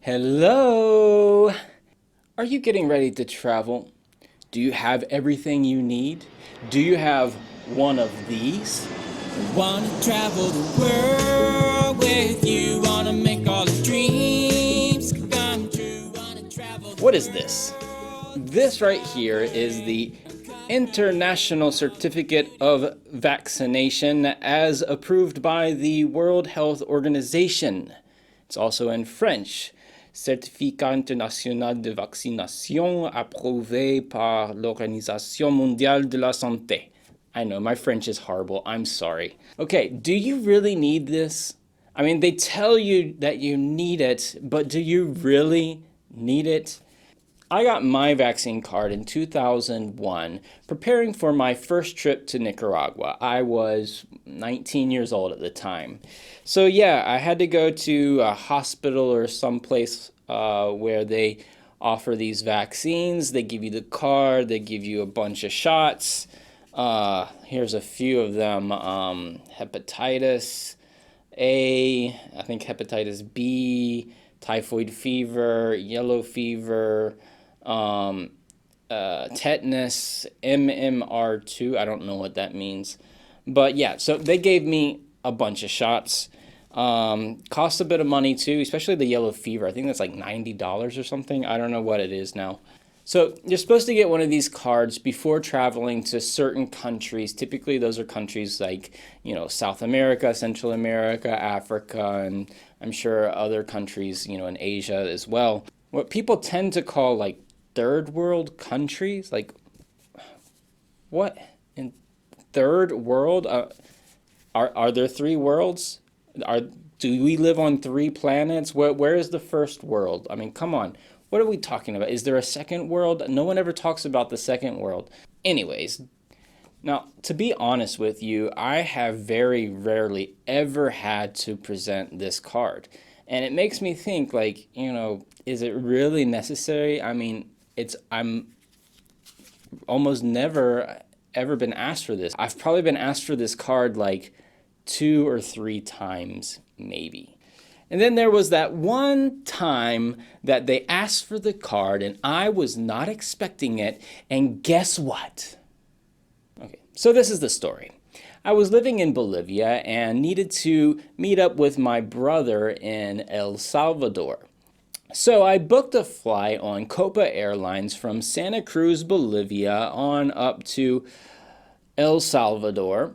Hello! Are you getting ready to travel? Do you have everything you need? Do you have one of these? Wanna travel the world with you. Wanna make all the dreams come true. Wanna travel the What is this? world. This right here is the International Certificate of Vaccination as approved by the World Health Organization. It's also in French. Certificat international de vaccination approuvé par l'Organisation mondiale de la santé. I know, my French is horrible. I'm sorry. Okay, do you really need this? I mean, they tell you that you need it, but do you really need it? I got my vaccine card in 2001, preparing for my first trip to Nicaragua. I was 19 years old at the time. So yeah, I had to go to a hospital or someplace where they offer these vaccines. They give you the card, they give you a bunch of shots. Here's a few of them. Hepatitis A, I think hepatitis B, typhoid fever, yellow fever, tetanus, MMR2. I don't know what that means. But yeah, so they gave me a bunch of shots. Cost a bit of money too, especially the yellow fever. I think that's like $90 or something. I don't know what it is now. So you're supposed to get one of these cards before traveling to certain countries. Typically, those are countries like, South America, Central America, Africa, and I'm sure other countries, in Asia as well. What people tend to call like third world countries, like what in third world? Are there three worlds? Do we live on three planets? Where is the first world? I mean, come on. What are we talking about? Is there a second world? No one ever talks about the second world. Anyways, now, to be honest with you, I have very rarely ever had to present this card. And it makes me think, like, is it really necessary? I mean, I'm almost never ever been asked for this. I've probably been asked for this card like 2 or 3 times, maybe. And then there was that one time that they asked for the card and I was not expecting it. And guess what? Okay, so this is the story. I was living in Bolivia and needed to meet up with my brother in El Salvador. So I booked a flight on Copa Airlines from Santa Cruz, Bolivia on up to El Salvador.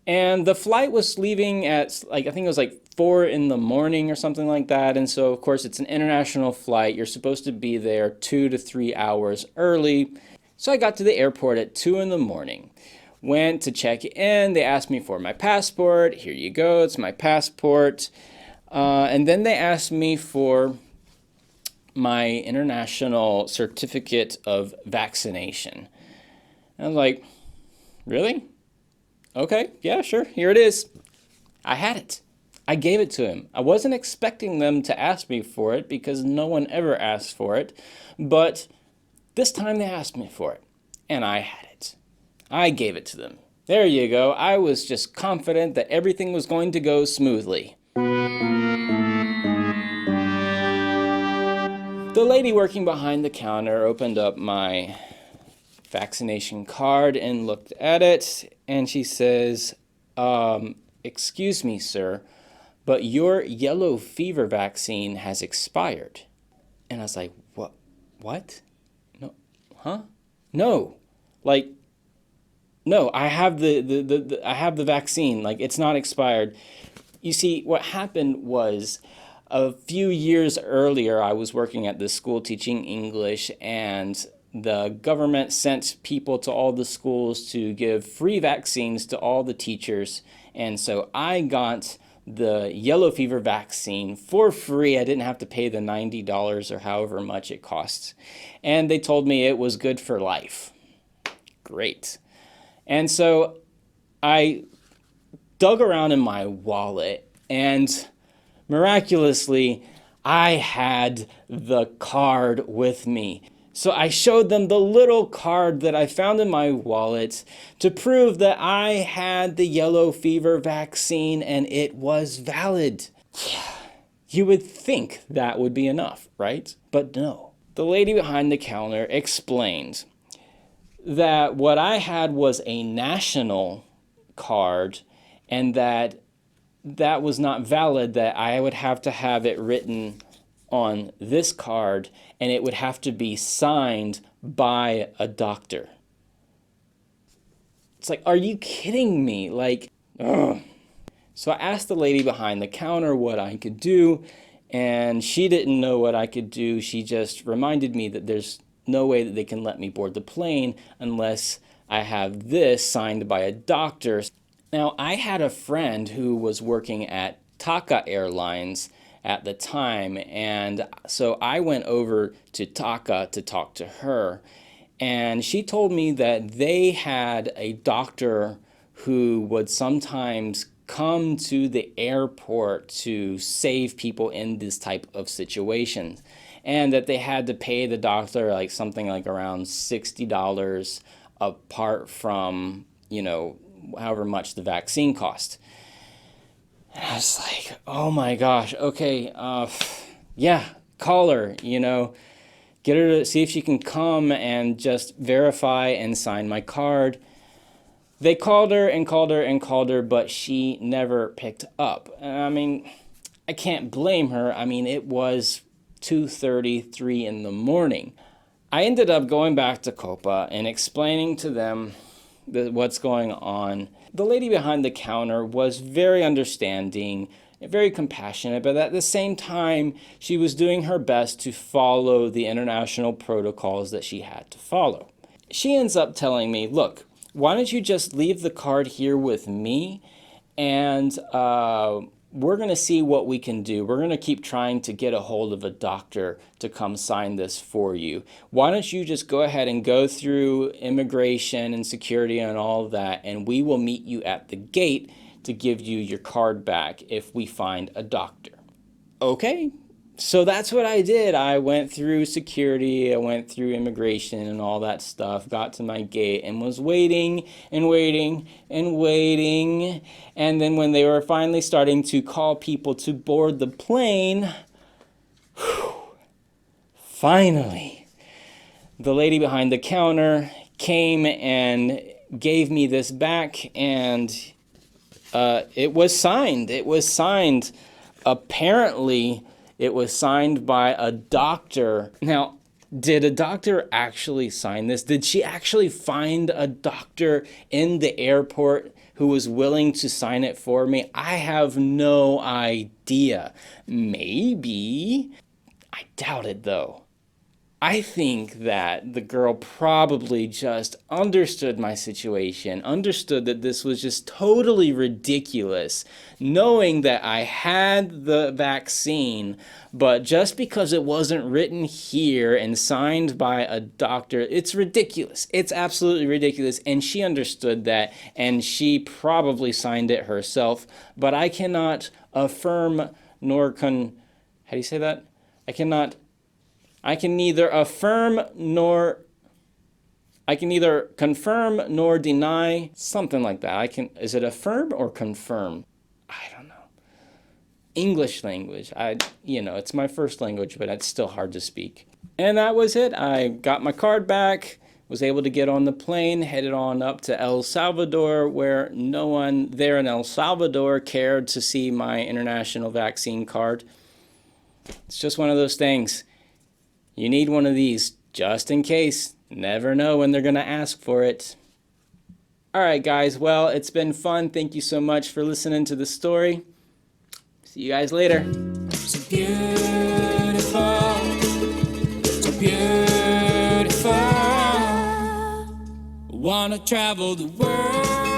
And the flight was leaving at, I think it was like 4 in the morning or something like that. And so, of course, it's an international flight. You're supposed to be there 2 to 3 hours early. So I got to the airport at 2 in the morning. Went to check in. They asked me for my passport. Here you go. It's my passport. And then they asked me for my International Certificate of Vaccination. And I was like, really? Okay, yeah, sure, here it is. I had it. I gave it to him. I wasn't expecting them to ask me for it because no one ever asks for it, but this time they asked me for it, and I had it. I gave it to them. There you go. I was just confident that everything was going to go smoothly. The lady working behind the counter opened up my vaccination card and looked at it, and she says, excuse me, sir, but your yellow fever vaccine has expired. And I was like, what? No, huh? No, like, no, I have I have the vaccine, like it's not expired. You see, what happened was a few years earlier, I was working at this school teaching English, and the government sent people to all the schools to give free vaccines to all the teachers. And so I got the yellow fever vaccine for free. I didn't have to pay the $90 or however much it costs. And they told me it was good for life. Great. And so I dug around in my wallet, and miraculously, I had the card with me. So I showed them the little card that I found in my wallet to prove that I had the yellow fever vaccine and it was valid. You would think that would be enough, right? But no. The lady behind the counter explained that what I had was a national card and that was not valid, that I would have to have it written on this card and it would have to be signed by a doctor. It's like, are you kidding me? Like, ugh. So I asked the lady behind the counter what I could do, and she didn't know what I could do. She just reminded me that there's no way that they can let me board the plane unless I have this signed by a doctor. Now, I had a friend who was working at Taka Airlines at the time, and so I went over to Taka to talk to her, and she told me that they had a doctor who would sometimes come to the airport to save people in this type of situation, and that they had to pay the doctor like something like around $60 apart from, however much the vaccine cost. And I was like, oh my gosh, okay, yeah, call her, get her to see if she can come and just verify and sign my card. They called her and called her and called her, but she never picked up. I mean, I can't blame her. I mean, it was 2:33 in the morning. I ended up going back to Copa and explaining to them what's going on. The lady behind the counter was very understanding, very compassionate, but at the same time, she was doing her best to follow the international protocols that she had to follow. She ends up telling me, look, why don't you just leave the card here with me, and we're going to see what we can do. We're going to keep trying to get a hold of a doctor to come sign this for you. Why don't you just go ahead and go through immigration and security and all of that, and we will meet you at the gate to give you your card back if we find a doctor. Okay. So that's what I did. I went through security, I went through immigration and all that stuff, got to my gate and was waiting and waiting and waiting. And then when they were finally starting to call people to board the plane, finally, the lady behind the counter came and gave me this back, and it was signed. It was signed. Apparently, it was signed by a doctor. Now, did a doctor actually sign this? Did she actually find a doctor in the airport who was willing to sign it for me? I have no idea. Maybe. I doubt it, though. I think that the girl probably just understood my situation, understood that this was just totally ridiculous, knowing that I had the vaccine, but just because it wasn't written here and signed by a doctor, it's ridiculous. It's absolutely ridiculous, and she understood that, and she probably signed it herself, but I cannot affirm nor how do you say that? I can neither confirm nor deny, something like that. Is it affirm or confirm? I don't know. English language. It's my first language, but it's still hard to speak. And that was it. I got my card back, was able to get on the plane, headed on up to El Salvador, where no one there in El Salvador cared to see my international vaccine card. It's just one of those things. You need one of these just in case. Never know when they're going to ask for it. All right, guys. Well, it's been fun. Thank you so much for listening to the story. See you guys later. So beautiful, so beautiful. Wanna travel the world.